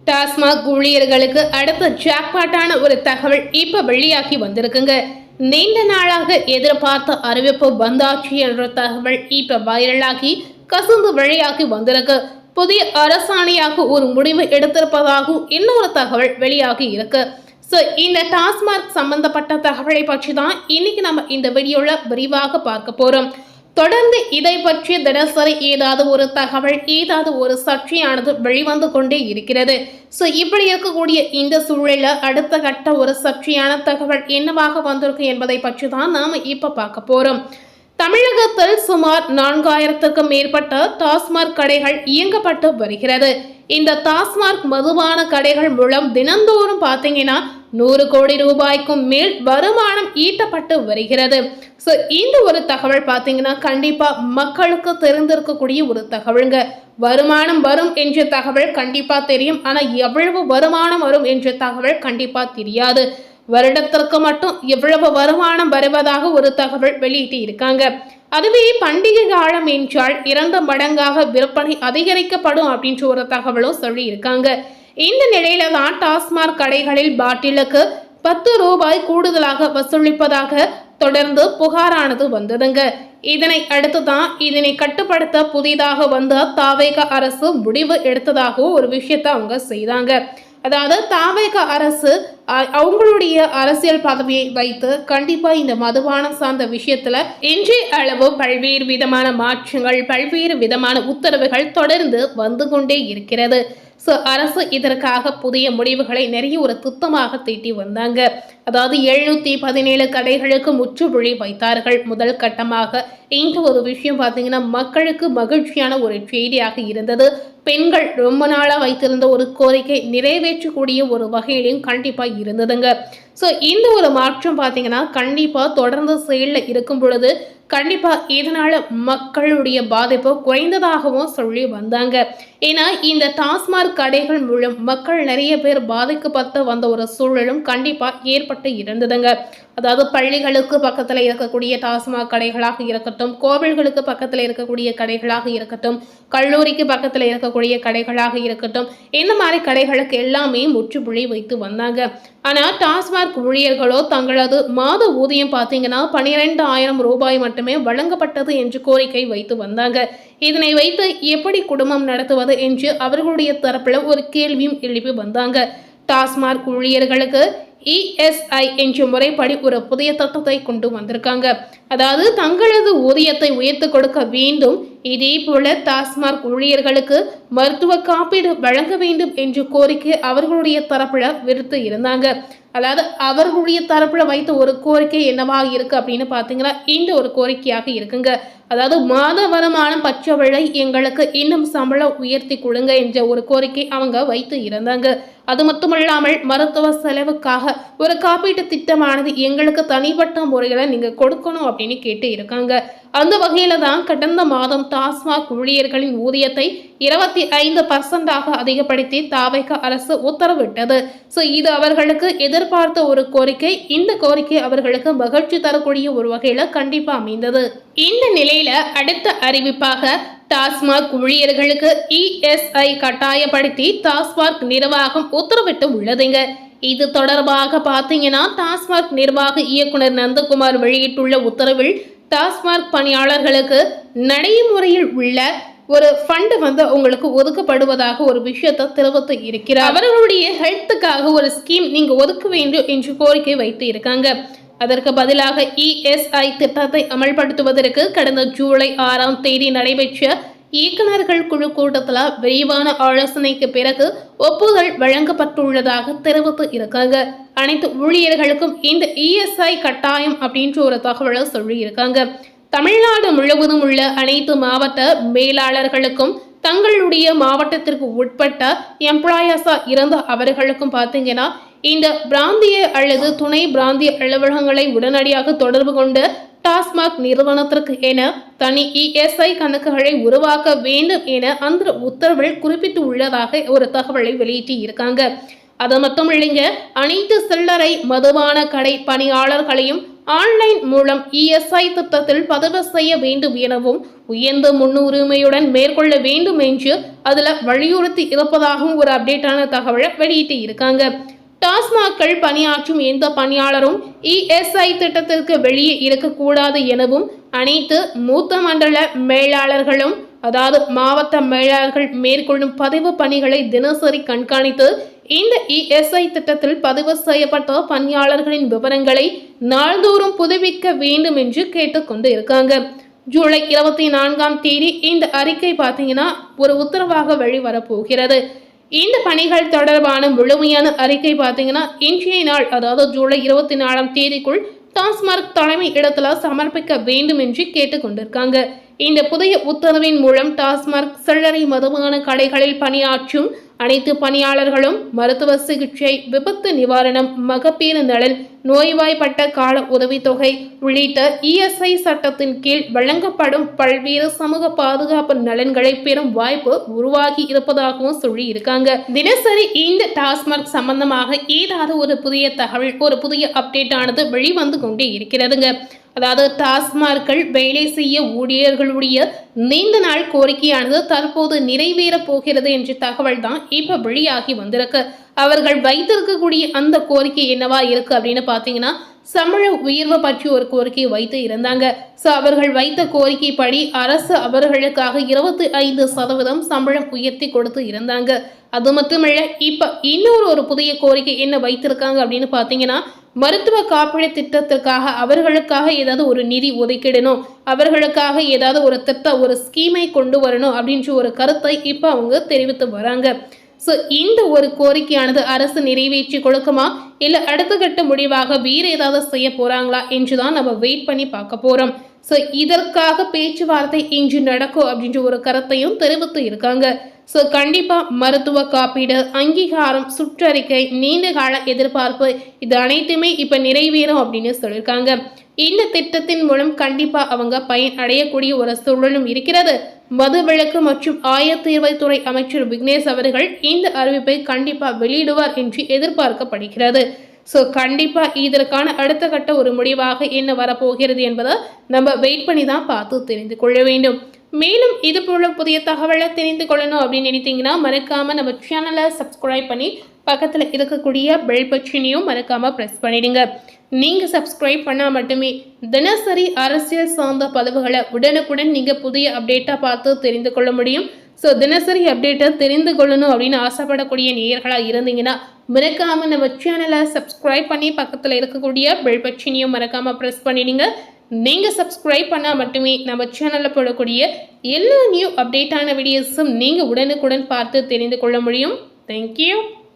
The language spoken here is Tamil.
டாஸ்மாக் ஊழியர்களுக்கு அடுத்த ஜாக்பாட்டான ஒரு தகவல் இப்ப வெளியாகி வந்திருக்குங்க. நீண்ட நாளாக எதிர்பார்த்த அறிவிப்பு வந்தாச்சு என்ற தகவல் இப்ப வைரலாகி கசந்து வெளியாகி வந்திருக்கு. புதிய அரசாணையாக ஒரு முடிவு எடுத்திருப்பதாகவும் இன்னொரு தகவல் வெளியாகி இருக்கு. ஸோ இந்த டாஸ்மாக் சம்பந்தப்பட்ட தகவலை பற்றி தான் இன்னைக்கு நம்ம இந்த வீடியோல விரிவாக பார்க்க போறோம். தொடர்ந்து இதை பற்றி தினசரி ஏதாவது ஒரு தகவல், ஏதாவது ஒரு சர்ச்சையானது வெளிவந்து கொண்டே இருக்கிறது. ஸோ இப்படி இருக்கக்கூடிய இந்த சூழலில் அடுத்த கட்ட ஒரு சர்ச்சையான தகவல் என்னவாக வந்திருக்கு என்பதை பற்றி தான் நாம் இப்போ பார்க்க போகிறோம். தமிழகத்தில் சுமார் 4000க்கும் மேற்பட்ட டாஸ்மாக் கடைகள் இயங்கப்பட்டு வருகிறது. இந்த டாஸ்மாக் மதுபான கடைகள் மூலம் தினந்தோறும் பார்த்தீங்கன்னா 100 கோடி ரூபாய்க்கும் மேல் வருமானம் ஈட்டப்பட்டு வருகிறது. ஸோ இந்த ஒரு தகவல் பார்த்தீங்கன்னா கண்டிப்பா மக்களுக்கு தெரிந்திருக்கக்கூடிய ஒரு தகவலுங்க. வருமானம் வரும் என்ற தகவல் கண்டிப்பா தெரியும், ஆனா எவ்வளவு வருமானம் வரும் என்ற தகவல் கண்டிப்பா தெரியாது. வருடத்திற்கு மட்டும் எவ்வளவு வருமானம் வருவதாக ஒரு தகவல் வெளியிட்டு இருக்காங்க. அதுவே பண்டிகை காலம் என்றால் 2 மடங்காக விற்பனை அதிகரிக்கப்படும் அப்படின்ற ஒரு தகவலும் சொல்லி இருக்காங்க. இந்த நிலையில தான் டாஸ்மாக் கடைகளில் பாட்டிலுக்கு 10 ரூபாய் கூடுதலாக வசூலிப்பதாக தொடர்ந்து புகாரானது வந்ததுங்க. இதனை அடுத்துதான் இதனை கட்டுப்படுத்த புதிதாக வந்த தாவேக அரசு முடிவு எடுத்ததாகவும் ஒரு விஷயத்தை அவங்க செய்தாங்க. அதாவது தாவேக அரசு அவங்களுடைய அரசியல் பதவியை வைத்து கண்டிப்பா இந்த மதுபானம் சார்ந்த விஷயத்துல இன்றைய அளவு பல்வேறு விதமான மாற்றங்கள், பல்வேறு விதமான உத்தரவுகள் தொடர்ந்து வந்து கொண்டே இருக்கிறது. ஸோ அரசு இதற்காக புதிய முடிவுகளை நிறைய ஒரு திட்டமாக தீட்டி வந்தாங்க. அதாவது 717 கடைகளுக்கு முற்றுப்புள்ளி வைத்தார்கள் முதல் கட்டமாக. இந்த ஒரு விஷயம் பார்த்தீங்கன்னா மக்களுக்கு மகிழ்ச்சியான ஒரு செய்தியாக இருந்தது. பெண்கள் ரொம்ப நாளாக வைத்திருந்த ஒரு கோரிக்கை நிறைவேற்றக்கூடிய ஒரு வகையிலையும் கண்டிப்பாக இருந்ததுங்க. ஸோ இந்த ஒரு மாற்றம் பார்த்தீங்கன்னா கண்டிப்பாக தொடர்ந்து செயலில் இருக்கும் பொழுது கண்டிப்பாக இதனால மக்களுடைய பாதிப்பு குறைந்ததாகவும் சொல்லி வந்தாங்க. ஏன்னா இந்த டாஸ்மாக் கடைகள் மூலம் மக்கள் நிறைய பேர் பாதிக்கப்பட்டு வந்த ஒரு சூழலும் கண்டிப்பாக ஏற்பட்டு இருந்ததுங்க. அதாவது பள்ளிகளுக்கு பக்கத்தில் இருக்கக்கூடிய டாஸ்மாக் கடைகளாக இருக்கட்டும், கோவில்களுக்கு பக்கத்தில் இருக்கக்கூடிய கடைகளாக இருக்கட்டும், கல்லூரிக்கு பக்கத்தில் இருக்கக்கூடிய கடைகளாக இருக்கட்டும், இந்த மாதிரி கடைகளுக்கு எல்லாமே முற்றுப்புள்ளி வைத்து வந்தாங்க. ஆனால் டாஸ்மாக் ஊழியர்களோ தங்களது மாத ஊதியம் பார்த்தீங்கன்னா 12,000 ரூபாய் மட்டுமே வழங்கப்பட்டது என்று கோரிக்கை வைத்து வந்தாங்க. இதனை வைத்து எப்படி குடும்பம் நடத்துவது என்று அவர்களுடைய தரப்புல ஒரு கேள்வியும் எழுப்பி வந்தாங்க. டாஸ்மாக் ஊழியர்களுக்கு ESI என்ற முறைப்படி ஒரு புதிய திட்டத்தை கொண்டு வந்திருக்காங்க. அதாவது தங்களது ஊதியத்தை உயர்த்து கொடுக்க வேண்டும், இதே போல டாஸ்மாக் ஊழியர்களுக்கு மருத்துவ காப்பீடு வழங்க வேண்டும் என்ற கோரிக்கை அவர்களுடைய தரப்புல விடுத்து இருந்தாங்க. அதாவது அவர்களுடைய தரப்புல வைத்த ஒரு கோரிக்கை என்னவாக இருக்கு அப்படின்னு பார்த்தீங்கன்னா இந்த ஒரு கோரிக்கையாக இருக்குங்க. அதாவது மாத வருமானம் பற்ற விலை எங்களுக்கு இன்னும் சம்பளம் உயர்த்தி கொடுங்க என்ற ஒரு கோரிக்கை அவங்க வைத்து இருந்தாங்க. அது மட்டுமல்லாமல் மருத்துவ செலவுக்காக ஒரு காப்பீட்டு திட்டமானது எங்களுக்கு தனிப்பட்ட முறையில் நீங்க கொடுக்கணும் அப்படின்னு கேட்டு இருக்காங்க. அந்த வகையில தான் கடந்த மாதம் டாஸ்மாக் ஊழியர்களின் ஊதியத்தை 25% அதிகப்படுத்தி தாவேக அரசு உத்தரவிட்டது. ஸோ இது அவர்களுக்கு எதிர்பார்த்த ஒரு கோரிக்கை. இந்த கோரிக்கை அவர்களுக்கு மகிழ்ச்சி தரக்கூடிய ஒரு வகையில கண்டிப்பா அமைந்தது. இந்த நிலையில அடுத்த அறிவிப்பாக டாஸ்மாக் ஊழியர்களுக்கு ESI கட்டாயப்படுத்தி டாஸ்மாக் நிர்வாகம் உத்தரவிட்டு உள்ளதுங்க. இது தொடர்பாக பார்த்தீங்கன்னா டாஸ்மாக் நிர்வாக இயக்குனர் நந்தகுமார் வெளியிட்டுள்ள உத்தரவில் டாஸ்மாக் பணியாளர்களுக்கு நடைமுறையில் உள்ள ஒரு ஃபண்ட் உங்களுக்கு ஒதுக்கப்படுவதாக ஒரு விஷயத்தை தெரிவித்து இருக்கிறார். அவர்களுடைய ஹெல்த்துக்காக ஒரு ஸ்கீம் நீங்க ஒதுக்க வேண்டும் என்று கோரிக்கை வைத்து இருக்காங்க. அதற்கு பதிலாக ESI திட்டத்தை அமல்படுத்துவதற்கு கடந்த ஜூலை 6ஆம் தேதி நடைபெற்ற இயக்குநர்கள் குழு கூட்டத்தில் விரிவான ஆலோசனைக்கு பிறகு ஒப்புதல் வழங்கப்பட்டுள்ளதாக தெரிவித்து இருக்காங்க. அனைத்து ஊழியர்களுக்கும் இந்த ESI கட்டாயம் அப்படின்ற ஒரு தகவலை சொல்லி இருக்காங்க. தமிழ்நாடு முழுவதும் உள்ள அனைத்து மாவட்ட மேலாளர்களுக்கும் தங்களுடைய மாவட்டத்திற்கு உட்பட்ட எம்ப்ளாயர்ஸா இருந்த அவர்களுக்கும் பார்த்தீங்கன்னா இந்த பிராந்திய அல்லது துணை பிராந்திய அலுவலகங்களை உடனடியாக தொடர்பு கொண்டு டாஸ்மாக் நிறுவனத்திற்கு என தனி ESI கணக்குகளை உருவாக்க வேண்டும் என அந்த உத்தரவில் குறிப்பிட்டு உள்ளதாக ஒரு தகவலை வெளியிட்டு இருக்காங்க. அது மட்டும் இல்லைங்க, அனைத்து சில்லறை மதுபான கடை பணியாளர்களையும் ஆன்லைன் மூலம் இஎஸ்ஐ திட்டத்தில் பதிவு செய்ய வேண்டும் எனவும் உயர்ந்த முன்னுரிமையுடன் மேற்கொள்ள வேண்டும் என்று அதுல வலியுறுத்தி இருப்பதாகவும் ஒரு அப்டேட்டான தகவலை வெளியிட்டு இருக்காங்க. டாஸ்மாக்கள் பணியாற்றும் எந்த பணியாளரும் இஎஸ்ஐ திட்டத்திற்கு வெளியே இருக்கக்கூடாது எனவும் அனைத்து மூத்த மண்டல மேலாளர்களும் அதாவது மாவட்ட மேலாளர்கள் மேற்கொள்ளும் பதிவு பணிகளை தினசரி கண்காணித்து இந்த இஎஸ்ஐ திட்டத்தில் பதிவு செய்யப்பட்ட பணியாளர்களின் விவரங்களை நாள்தோறும் புதுப்பிக்க வேண்டும் என்று கேட்டுக்கொண்டு இருக்காங்க. ஜூலை 24ஆம் தேதி இந்த அறிக்கை பார்த்தீங்கன்னா ஒரு உத்தரவாக வெளிவரப்போகிறது. இந்த பணிகள் தொடர்பான முழுமையான அறிக்கை பார்த்தீங்கன்னா இன்றைய நாள் அதாவது ஜூலை 24ஆம் தேதிக்குள் டாஸ்மாக் தலைமை இடத்துல சமர்ப்பிக்க வேண்டும் என்று கேட்டுக்கொண்டிருக்காங்க. இந்த புதிய உத்தரவின் மூலம் டாஸ்மாக் சில்லறை மதுபான கடைகளில் பணியாற்றும் அனைத்து பணியாளர்களும் மருத்துவ சிகிச்சை, விபத்து நிவாரணம், மகப்பேறு நலன், நோய்வாய்ப்பட்ட கால உதவித்தொகை உள்ளிட்ட இஎஸ்ஐ சட்டத்தின் கீழ் வழங்கப்படும் பல்வேறு சமூக பாதுகாப்பு நலன்களை பெறும் வாய்ப்பு உருவாகி இருப்பதாகவும் சொல்லி இருக்காங்க. தினசரி இந்த டாஸ்மாக் சம்பந்தமாக ஏதாவது ஒரு புதிய தகவல், ஒரு புதிய அப்டேட் ஆனது வெளிவந்து கொண்டே இருக்கிறதுங்க. அதாவது டாஸ்மார்கள் வேலை செய்ய ஊழியர்களுடைய நீண்ட நாள் கோரிக்கையானது தற்போது நிறைவேற போகிறது என்ற தகவல் தான் இப்ப வெளியாகி வந்திருக்கு. அவர்கள் வைத்திருக்கக்கூடிய அந்த கோரிக்கை என்னவா இருக்கு அப்படின்னு பாத்தீங்கன்னா சம்பள உயர்வு பற்றி ஒரு கோரிக்கை வைத்து இருந்தாங்க. அவர்கள் வைத்த கோரிக்கைப்படி அரசு அவர்களுக்காக 25% சம்பளம் உயர்த்தி கொடுத்து இருந்தாங்க. அது மட்டுமல்ல இப்ப இன்னொரு புதிய கோரிக்கை என்ன வைத்திருக்காங்க அப்படின்னு பாத்தீங்கன்னா மருத்துவ காப்பீடு திட்டத்திற்காக அவர்களுக்காக ஏதாவது ஒரு நிதி ஒதுக்கிடணும், அவர்களுக்காக ஏதாவது ஒரு திட்டம், ஒரு ஸ்கீமை கொண்டு வரணும் அப்படின்ற ஒரு கருத்தை இப்ப அவங்க தெரிவித்து வராங்க. இந்த ஒரு கோரிக்கையானது அரசு நிறைவேற்றி கொடுக்குமா இல்ல அடுத்த கட்ட முடிவாக வேறு ஏதாவது செய்ய போறாங்களா என்றுதான் நம்ம வெயிட் பண்ணி பார்க்க போறோம். இதற்காக பேச்சுவார்த்தை இன்று நடக்கும் அப்படின்ற ஒரு கருத்தையும் தெரிவித்து இருக்காங்க. கண்டிப்பா மருத்துவ காப்பீடு, அங்கீகாரம், சுற்றறிக்கை, நீண்ட கால எதிர்பார்ப்பு இது அனைத்துமே இப்ப நிறைவேறும் அப்படின்னு சொல்லியிருக்காங்க. இந்த திட்டத்தின் மூலம் கண்டிப்பா அவங்க பயன் அடையக்கூடிய ஒரு சூழலும் இருக்கிறது. மதுவிலக்கு மற்றும் ஆயத்தீர்வைத்துறை அமைச்சர் விக்னேஷ் அவர்கள் இந்த அறிவிப்பை கண்டிப்பா வெளியிடுவார் என்று எதிர்பார்க்கப்படுகிறது. கண்டிப்பா இதற்கான அடுத்த கட்ட ஒரு முடிவாக என்ன வரப்போகிறது என்பதை நம்ம வெயிட் பண்ணி தான் பார்த்து தெரிந்து கொள்ள வேண்டும். மேலும் இது போல புதிய தகவலை தெரிந்து கொள்ளணும் அப்படின்னு நினைத்தீங்கன்னா மறக்காம நம்ம சேனலை சப்ஸ்கிரைப் பண்ணி பக்கத்தில் இருக்கக்கூடிய பெல் பட்டனையும் மறக்காம ப்ரெஸ் பண்ணிடுங்க. நீங்கள் சப்ஸ்கிரைப் பண்ணால் மட்டுமே தினசரி அரசியல் சார்ந்த பதிவுகளை உடனுக்குடன் நீங்கள் புதிய அப்டேட்டாக பார்த்து தெரிந்து கொள்ள முடியும். தினசரி அப்டேட்டை தெரிந்து கொள்ளணும் அப்படின்னு ஆசைப்படக்கூடிய நேயர்களாக இருந்தீங்கன்னா மறக்காம நம்ம சேனலை சப்ஸ்கிரைப் பண்ணி பக்கத்தில் இருக்கக்கூடிய பெல் பட்டனையும் மறக்காம ப்ரெஸ் பண்ணிடுங்க. நீங்கள் சப்ஸ்கிரைப் பண்ணால் மட்டுமே நம்ம சேனலில் போடக்கூடிய எல்லா நியூ அப்டேட்டான வீடியோஸும் நீங்கள் உடனுக்குடன் பார்த்து தெரிந்து கொள்ள முடியும். தேங்க்யூ.